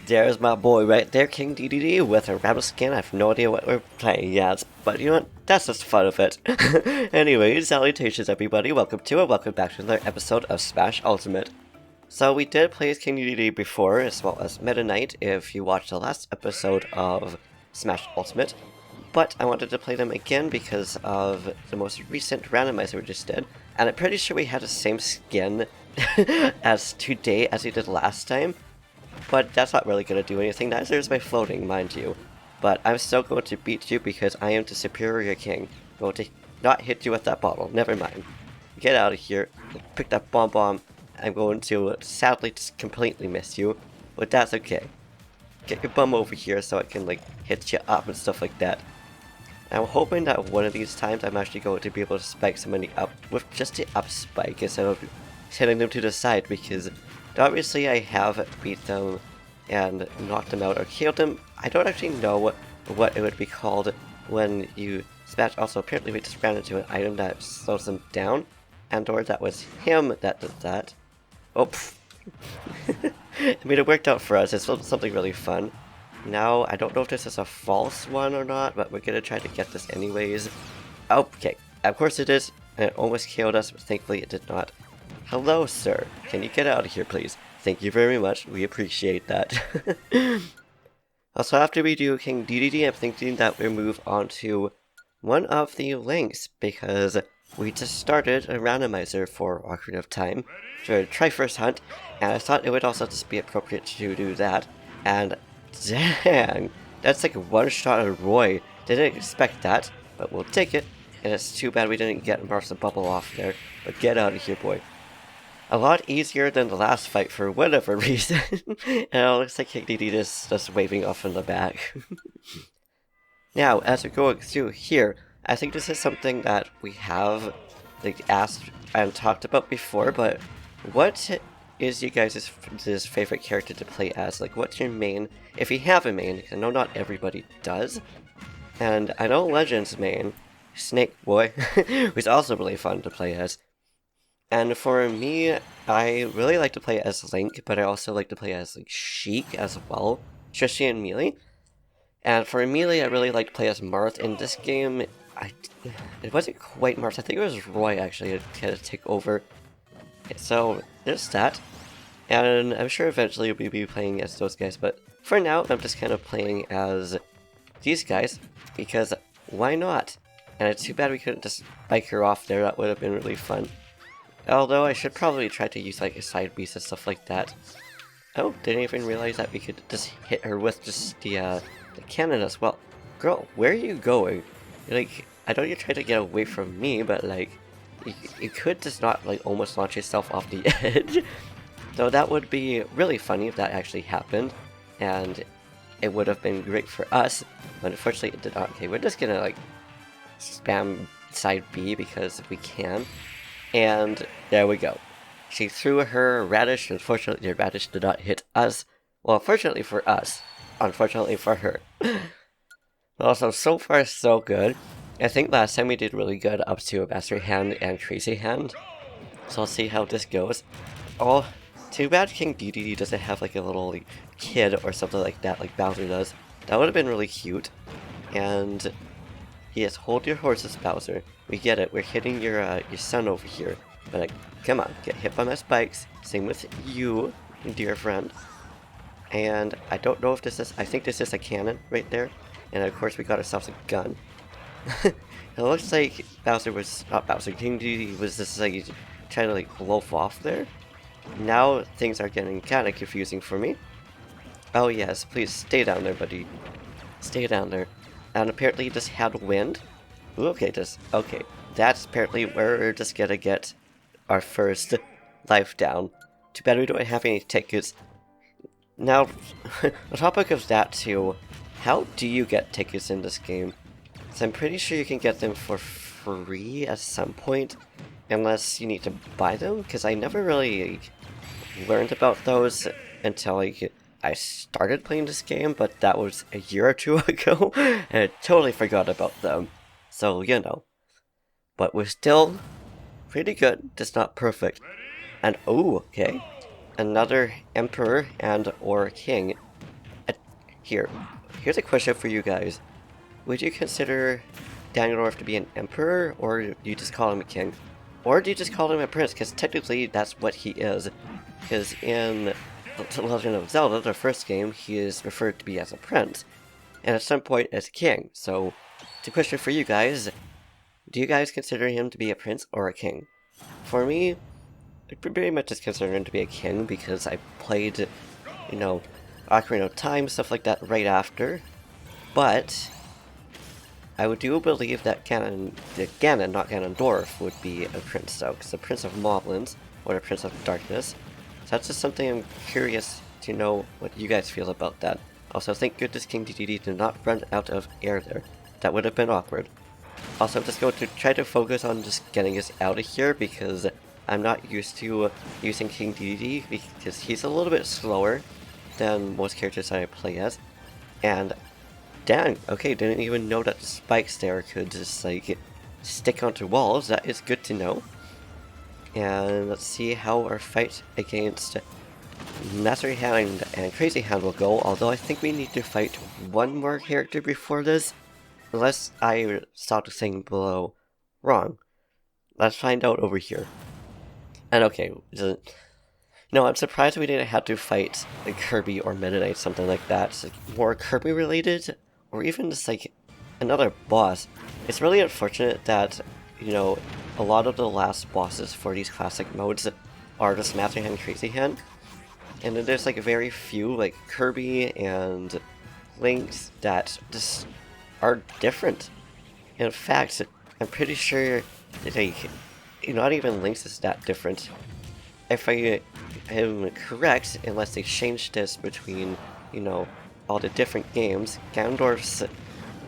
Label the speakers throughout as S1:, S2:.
S1: There's my boy right there, King Dedede, with a rabbit skin. I have no idea what we're playing yet, but you know what? That's just fun of it. Anyways, salutations everybody, welcome back to another episode of Smash Ultimate. So we did play as King Dedede before, as well as Meta Knight, if you watched the last episode of Smash Ultimate. But I wanted to play them again because of the most recent randomizer we just did, and I'm pretty sure we had the same skin as today as we did last time. But that's not really going to do anything. Neither is my floating, mind you. But I'm still going to beat you because I am the superior king. I'm going to not hit you with that bottle. Never mind. Get out of here. Pick that bomb. I'm going to sadly just completely miss you. But that's okay. Get your bum over here so I can like hit you up and stuff like that. I'm hoping that one of these times I'm actually going to be able to spike somebody up with just the up spike instead of hitting them to the side, because obviously I have beat them and knocked them out or killed them. I don't actually know what it would be called when you smash. Also, apparently we just ran into an item that slows them down, and or that was him that did that. Oh, I mean, it worked out for us. It's something really fun. Now, I don't know if this is a false one or not, but we're gonna try to get this anyways. Okay, of course it is, and it almost killed us, but thankfully it did not. Hello, sir. Can you get out of here, please? Thank you very much. We appreciate that. Also, after we do King Dedede, I'm thinking that we move on to one of the links, because we just started a randomizer for Ocarina of Time for a Triforce Hunt, and I thought it would also just be appropriate to do that. And dang, that's like a one-shot of Roy. Didn't expect that, but we'll take it. And it's too bad we didn't get Martha Bubble off there. But get out of here, boy. A lot easier than the last fight for whatever reason. And it looks like King Dedede is just waving off in the back. Now, as we're going through here, I think this is something that we have like asked and talked about before, but what is you guys' favorite character to play as? Like, what's your main, if you have a main? I know not everybody does. And I know Legend's main, Snake Boy, who's also really fun to play as. And for me, I really like to play as Link, but I also like to play as like Sheik as well, especially in Melee. And for Melee, I really like to play as Marth. In this game, it wasn't quite Marth. I think it was Roy actually that had to take over. So there's that. And I'm sure eventually we'll be playing as those guys, but for now, I'm just kind of playing as these guys, because why not? And it's too bad we couldn't just bike her off there. That would have been really fun. Although I should probably try to use like a side beast and stuff like that. Oh, didn't even realize that we could just hit her with just the cannon as well. Girl, where are you going? Like, I know you're trying to get away from me, but like, you could just not like almost launch yourself off the edge. Though that would be really funny if that actually happened, and it would have been great for us, but unfortunately it did not. Okay, we're just gonna like spam side B because we can. And there we go. She threw her radish. Unfortunately, the radish did not hit us. Well, fortunately for us. Unfortunately for her. Also, so far so good. I think last time we did really good up to Master Hand and Crazy Hand. So let's see how this goes. Oh, too bad King Dedede doesn't have like a little like, kid or something like that like Bowser does. That would have been really cute. And yes, hold your horses, Bowser. We get it. We're hitting your son over here. But like, come on, get hit by my spikes. Same with you, dear friend. And I don't know if this is. I think this is a cannon right there. And of course, we got ourselves a gun. It looks like Bowser was not Bowser. King Dedede was just like trying to like loaf off there. Now things are getting kind of confusing for me. Oh yes, please stay down there, buddy. Stay down there. And apparently you just had wind. Ooh, okay, okay. That's apparently where we're just gonna get our first life down. Too bad we don't have any tickets. Now, the topic of that too, how do you get tickets in this game? So I'm pretty sure you can get them for free at some point, unless you need to buy them, because I never really like, learned about those until like I started playing this game, but that was a year or two ago, and I totally forgot about them. So, you know. But we're still pretty good, just not perfect. And, oh, okay. Another Emperor and or King here's a question for you guys. Would you consider Ganondorf to be an emperor, or do you just call him a king? Or do you just call him a prince? Because technically that's what he is. Because in The Legend of Zelda, the first game, he is referred to be as a prince, and at some point as a king. So, the question for you guys, do you guys consider him to be a prince or a king? For me, I pretty much just consider him to be a king because I played, you know, Ocarina of Time, stuff like that right after. But I do believe that Ganon, not Ganondorf, would be a prince though, because the Prince of Moblins, or the Prince of Darkness. So that's just something I'm curious to know what you guys feel about that. Also, thank goodness King Dedede did not run out of air there. That would have been awkward. Also, I'm just going to try to focus on just getting us out of here because I'm not used to using King Dedede because he's a little bit slower than most characters that I play as. And dang, okay, didn't even know that the spikes there could just like stick onto walls. That is good to know. And let's see how our fight against Master Hand and Crazy Hand will go, although I think we need to fight one more character before this, unless I saw the thing below wrong. Let's find out over here. And okay, no, I'm surprised we didn't have to fight like Kirby or Meta Knight, something like that. It's like more Kirby related, or even just like another boss. It's really unfortunate that, you know, a lot of the last bosses for these classic modes are just Master Hand, Crazy Hand. And then there's like very few, like Kirby and Links, that just are different. In fact, I'm pretty sure that like, not even Links is that different. If I am correct, unless they changed this between, you know, all the different games, Ganondorf's,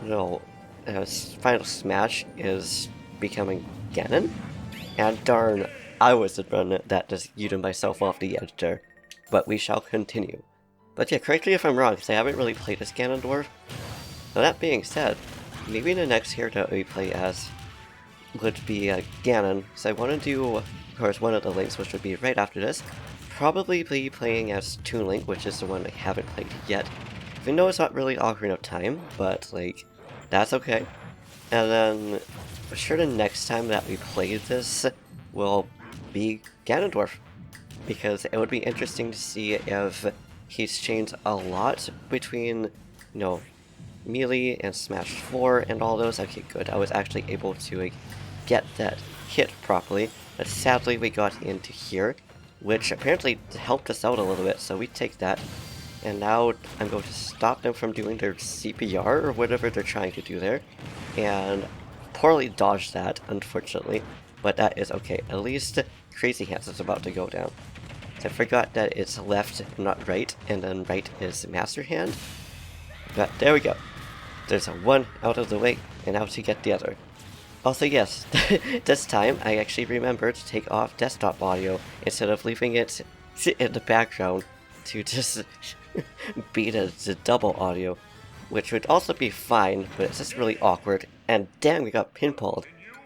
S1: you know, final smash is becoming Ganon. And darn, I was the one that just yeeted myself off the edge there. But we shall continue. But yeah, correct me if I'm wrong, because I haven't really played as Ganondorf. Now that being said, maybe the next character that we play as would be Ganon, so I want to do, of course, one of the links, which would be right after this. Probably be playing as Toon Link, which is the one I haven't played yet. Even though it's not really Ocarina of Time, but, like, that's okay. And then, for sure the next time that we play this will be Ganondorf, because it would be interesting to see if he's changed a lot between, you know, Melee and Smash 4 and all those. Okay, good. I was actually able to like, get that hit properly, but sadly we got into here, which apparently helped us out a little bit, so we take that. And now I'm going to stop them from doing their CPR or whatever they're trying to do there, and poorly dodged that, unfortunately, but that is okay. At least Crazy Hands is about to go down. So I forgot that it's left, not right, and then right is Master Hand. But there we go. There's a one out of the way, and now to get the other. Also yes, this time I actually remembered to take off desktop audio instead of leaving it in the background to just be the double audio, which would also be fine, but it's just really awkward, and dang, we got pinballed.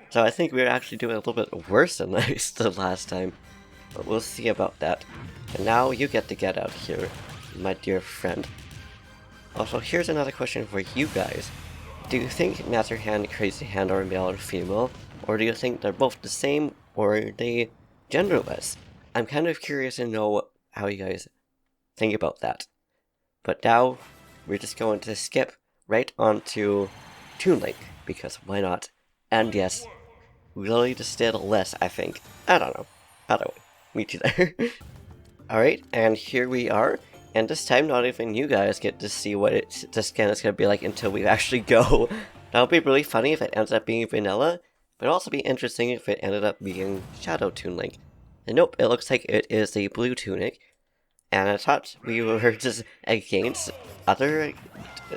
S1: So I think we're actually doing a little bit worse than this the last time, but we'll see about that. And now you get to get out here, my dear friend. Also, here's another question for you guys. Do you think Master Hand, Crazy Hand are male or female? Or do you think they're both the same, or are they genderless? I'm kind of curious to know how you guys think about that. But now, we're just going to skip right onto Toon Link, because why not? And yes, we really just did less, I think. I don't know. Either way, me too there. Alright, and here we are. And this time, not even you guys get to see what this skin is going to be like until we actually go. That would be really funny if it ends up being vanilla, but also be interesting if it ended up being Shadow Toon Link. And nope, it looks like it is a blue tunic. And I thought we were just against other,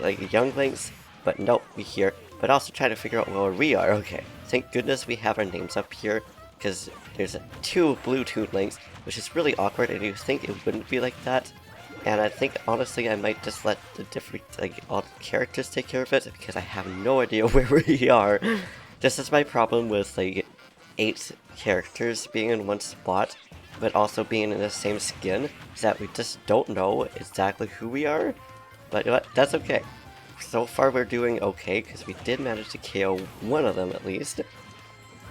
S1: like, young Links, but nope, we're here. But also try to figure out where we are. Okay, thank goodness we have our names up here, because there's two blue Toon Links, which is really awkward, and you think it wouldn't be like that. And I think, honestly, I might just let the different, like, all the characters take care of it, because I have no idea where we are. This is my problem with, like, 8 characters being in one spot, but also being in the same skin, is that we just don't know exactly who we are. But you know what? That's okay. So far we're doing okay, because we did manage to KO one of them at least.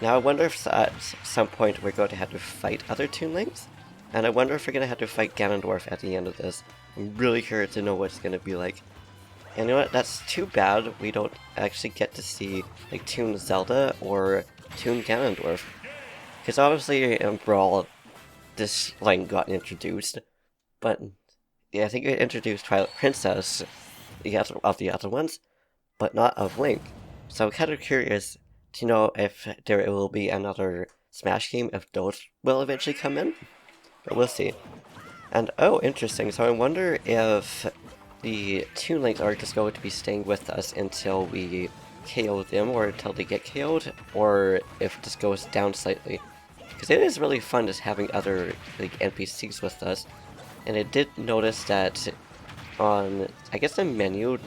S1: Now I wonder if at some point we're going to have to fight other Toon Links, and I wonder if we're going to have to fight Ganondorf at the end of this. I'm really curious to know what it's going to be like. And you know what, that's too bad we don't actually get to see like Toon Zelda or Toon Ganondorf. Because obviously in Brawl, this line got introduced, but yeah, I think it introduced Twilight Princess of the other ones, but not of Link. So I'm kind of curious to know if there will be another Smash game, if those will eventually come in, but we'll see. And oh, interesting, so I wonder if the Toon Links are just going to be staying with us until we KO them, or until they get KO'd, or if this goes down slightly. Because it is really fun just having other like NPCs with us. And I did notice that on, I guess the menu,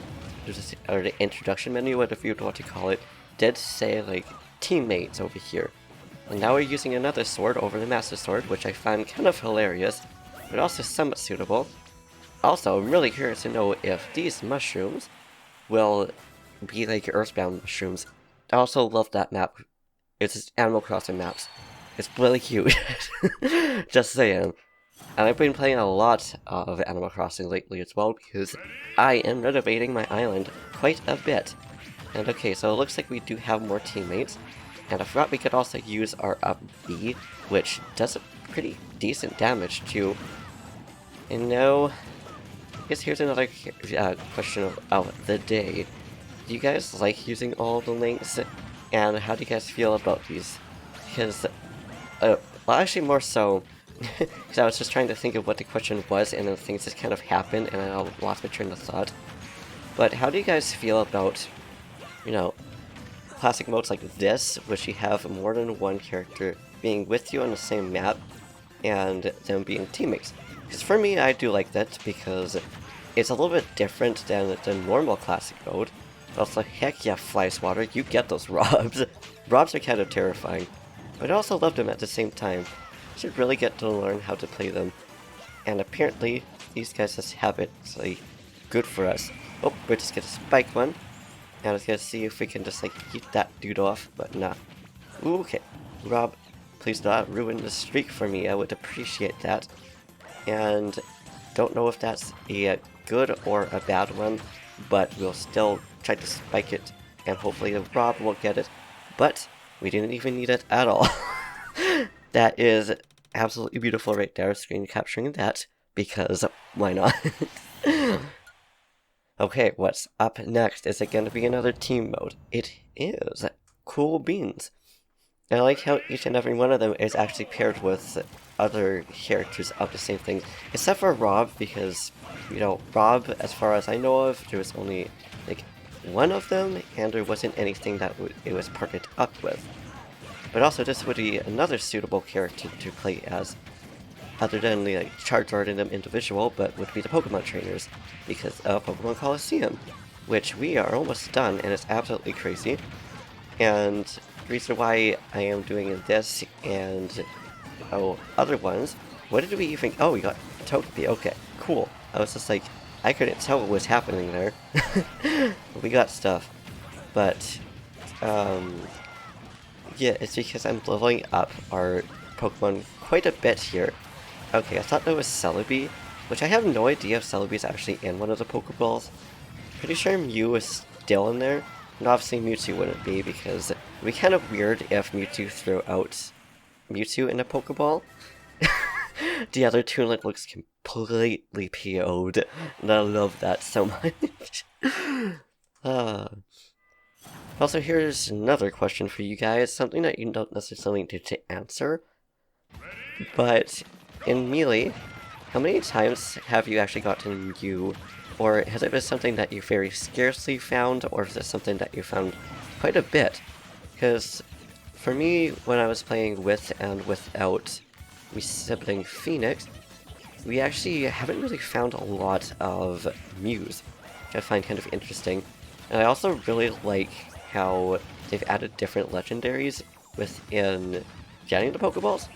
S1: or the introduction menu, whatever you'd want to call it, did say like teammates over here. And now we're using another sword over the Master Sword, which I find kind of hilarious, but also somewhat suitable. Also, I'm really curious to know if these mushrooms will be like Earthbound mushrooms. I also love that map. It's Animal Crossing maps. It's really cute. Just saying. And I've been playing a lot of Animal Crossing lately as well, because I am renovating my island quite a bit. And okay, so it looks like we do have more teammates. And I forgot we could also use our up B, which does a pretty decent damage too. And now, I guess here's another question of the day. Do you guys like using all the links? And how do you guys feel about these? Because, well actually more so, because I was just trying to think of what the question was, and then things just kind of happened, and I lost my train of thought. But how do you guys feel about, you know, classic modes like this, which you have more than one character being with you on the same map, and them being teammates? Because for me, I do like that, because it's a little bit different than the normal classic mode. Also, heck yeah, Fly Swatter, you get those Robs. Robs are kind of terrifying, but I also love them at the same time. You should really get to learn how to play them. And apparently, these guys just have it like, good for us. Oh, we're just gonna spike one. And I was gonna see if we can just like eat that dude off, but nah. Ooh, okay, Rob, please do not ruin the streak for me, I would appreciate that. And don't know if that's a good or a bad one, but we'll still try to spike it, and hopefully the Rob will get it. But we didn't even need it at all. That is absolutely beautiful right there, screen capturing that, because why not? Okay, what's up next? Is it going to be another team mode? It is. Cool beans. And I like how each and every one of them is actually paired with other characters of the same thing, except for Rob, because, you know, Rob, as far as I know of, there was only like one of them, and there wasn't anything that it was partnered up with. But also, this would be another suitable character to play as, other than the like, Charizard and them individual, but would be the Pokemon trainers, because of Pokemon Coliseum, which we are almost done, and it's absolutely crazy. And the reason why I am doing this and other ones, what did we even? Oh, we got Togepi. Okay, cool. I was just like, I couldn't tell what was happening there. We got stuff, but yeah, it's because I'm leveling up our Pokemon quite a bit here. Okay, I thought that was Celebi, which I have no idea if Celebi is actually in one of the Pokeballs. Pretty sure Mew is still in there, and obviously Mewtwo wouldn't be, because it'd be kind of weird if Mewtwo threw out Mewtwo in a Pokeball. The other Toon Link looks completely PO'd, and I love that so much. Also, here's another question for you guys, something that you don't necessarily need to answer, but in Melee, how many times have you actually gotten Mew, or has it been something that you very scarcely found, or is it something that you found quite a bit? Because for me, when I was playing with and without my sibling Phoenix, we actually haven't really found a lot of Mews, which I find kind of interesting. And I also really like how they've added different legendaries within getting the Pokeballs.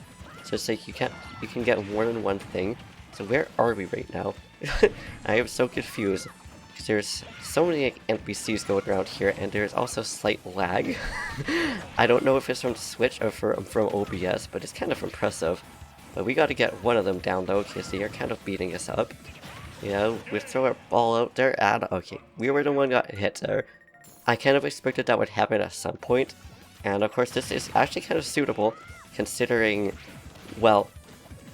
S1: So it's like you can get more than one thing. So where are we right now? I am so confused. because there's so many NPCs going around here, and there's also slight lag. I don't know if it's from Switch or from OBS, but it's kind of impressive. But we gotta get one of them down though, because they are kind of beating us up. Yeah, we throw our ball out there, and okay, we were the one got hit there. I kind of expected that would happen at some point, and of course this is actually kind of suitable, considering, well,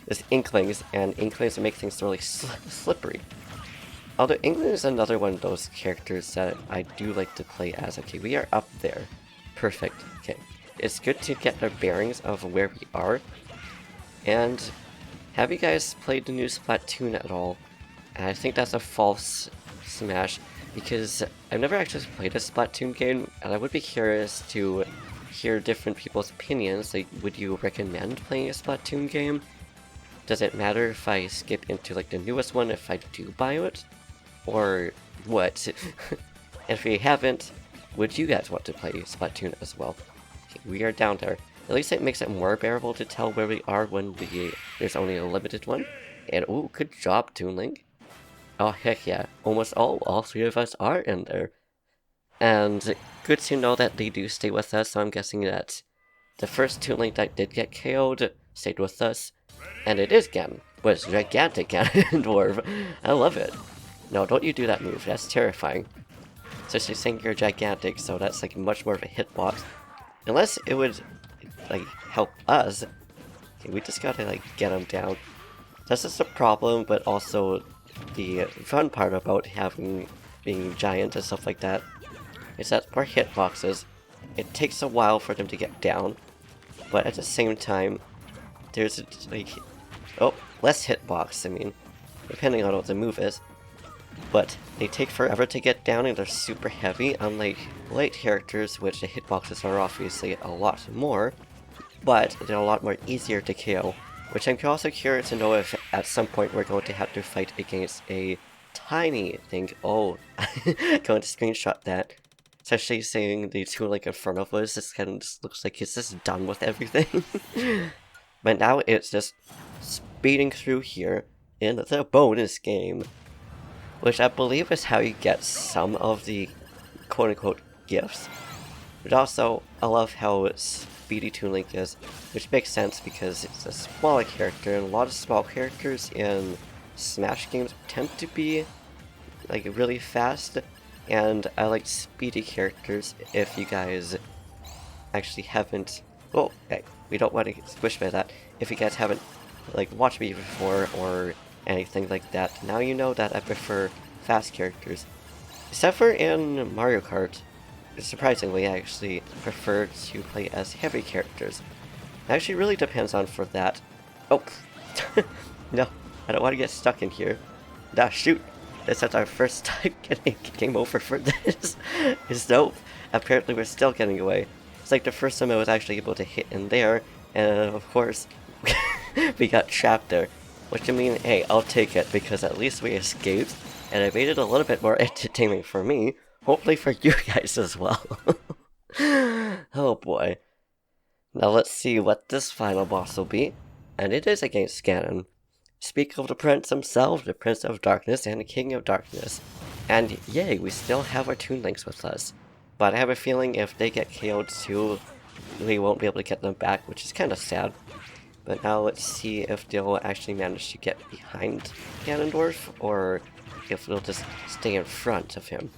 S1: there's Inklings, and Inklings make things really slippery. Although Inkling is another one of those characters that I do like to play as. Okay, we are up there. Perfect. Okay, it's good to get the bearings of where we are. And have you guys played the new Splatoon at all? And I think that's a false smash, because I've never actually played a Splatoon game, and I would be curious to hear different people's opinions. Like, would you recommend playing a Splatoon game? Does it matter if I skip into like the newest one if I do buy it? Or what? If you haven't, would you guys want to play Splatoon as well? Okay, we are down there. At least it makes it more bearable to tell where we are when there's only a limited one. And ooh, good job, Toon Link. Oh heck yeah, almost all three of us are in there. And good to know that they do stay with us, so I'm guessing that the first Toon Link that did get KO'd stayed with us. And it is was gigantic Ganondorf. I love it. No, don't you do that move, that's terrifying. Especially saying you're gigantic, so that's like much more of a hitbox. Unless it would like help us. Okay, we just gotta like get him down. That's just a problem, but also the fun part about being giant and stuff like that is that for hitboxes, it takes a while for them to get down, but at the same time, there's like, oh, less hitbox, I mean, depending on what the move is. But they take forever to get down and they're super heavy, unlike light characters, which the hitboxes are obviously a lot more, but they're a lot more easier to KO. Which I'm also curious to know if at some point we're going to have to fight against a tiny thing. Oh, going to screenshot that. Especially seeing the Toon Link in front of us, this kind of just looks like it's just done with everything. But now it's just speeding through here in the bonus game. Which I believe is how you get some of the quote-unquote gifts. But also, I love how speedy Toon Link is, which makes sense because it's a smaller character, and a lot of small characters in Smash games tend to be like really fast, and I like speedy characters. If you guys actually haven't, oh, okay, we don't want to get squished by that. If you guys haven't like watched me before or anything like that, now you know that I prefer fast characters. Except for in Mario Kart, surprisingly, I actually prefer to play as heavy characters. It actually really depends on for that. Oh, no, I don't want to get stuck in here. Nah, shoot. This is our first time getting game over for this. It's dope. Apparently we're still getting away. It's like the first time I was actually able to hit in there, and of course, we got trapped there. Which I mean, hey, I'll take it, because at least we escaped, and it made it a little bit more entertaining for me. Hopefully for you guys as well. Oh boy. Now let's see what this final boss will be. And it is against Ganon. Speak of the Prince himself, the Prince of Darkness and the King of Darkness. And yay, we still have our Toon Links with us. But I have a feeling if they get KO'd too, we won't be able to get them back, which is kind of sad. But now let's see if they'll actually manage to get behind Ganondorf, or if they'll just stay in front of him.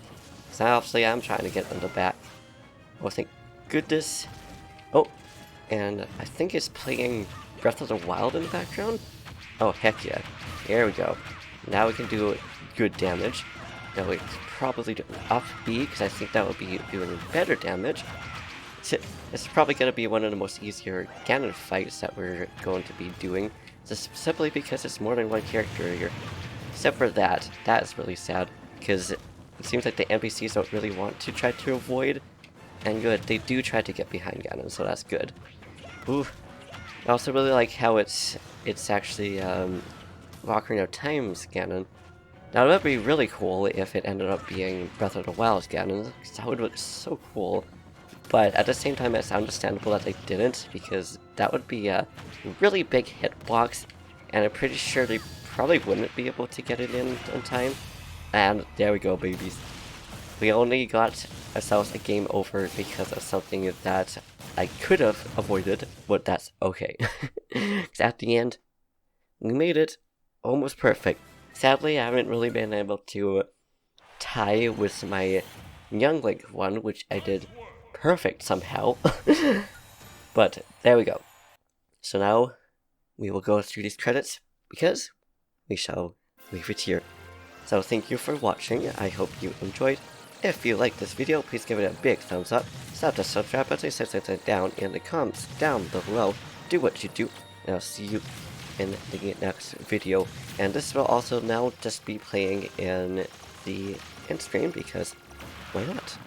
S1: So obviously I'm trying to get them to back. Oh, thank goodness. Oh, and I think it's playing Breath of the Wild in the background. Oh, heck yeah. There we go. Now we can do good damage. Now we probably do up B, because I think that would be doing better damage. It's probably going to be one of the most easier Ganon fights that we're going to be doing. Just simply because it's more than one character here. Except for that. That is really sad, because it seems like the NPCs don't really want to try to avoid. And good, they do try to get behind Ganon, so that's good. Ooh. I also really like how it's actually Ocarina of Time's Ganon. Now that would be really cool if it ended up being Breath of the Wild's Ganon. That would look so cool. But at the same time, it's understandable that they didn't, because that would be a really big hitbox, and I'm pretty sure they probably wouldn't be able to get it in time. And there we go, babies. We only got ourselves a game over because of something that I could have avoided, but that's okay. 'Cause at the end, we made it almost perfect. Sadly, I haven't really been able to tie with my Young Link one, which I did perfect somehow. But there we go. So now we will go through these credits because we shall leave it here. So thank you for watching, I hope you enjoyed. If you liked this video, please give it a big thumbs up, slap the subscribe button, sit down in the comments down below, do what you do, and I'll see you in the next video. And this will also now just be playing in the end stream because why not?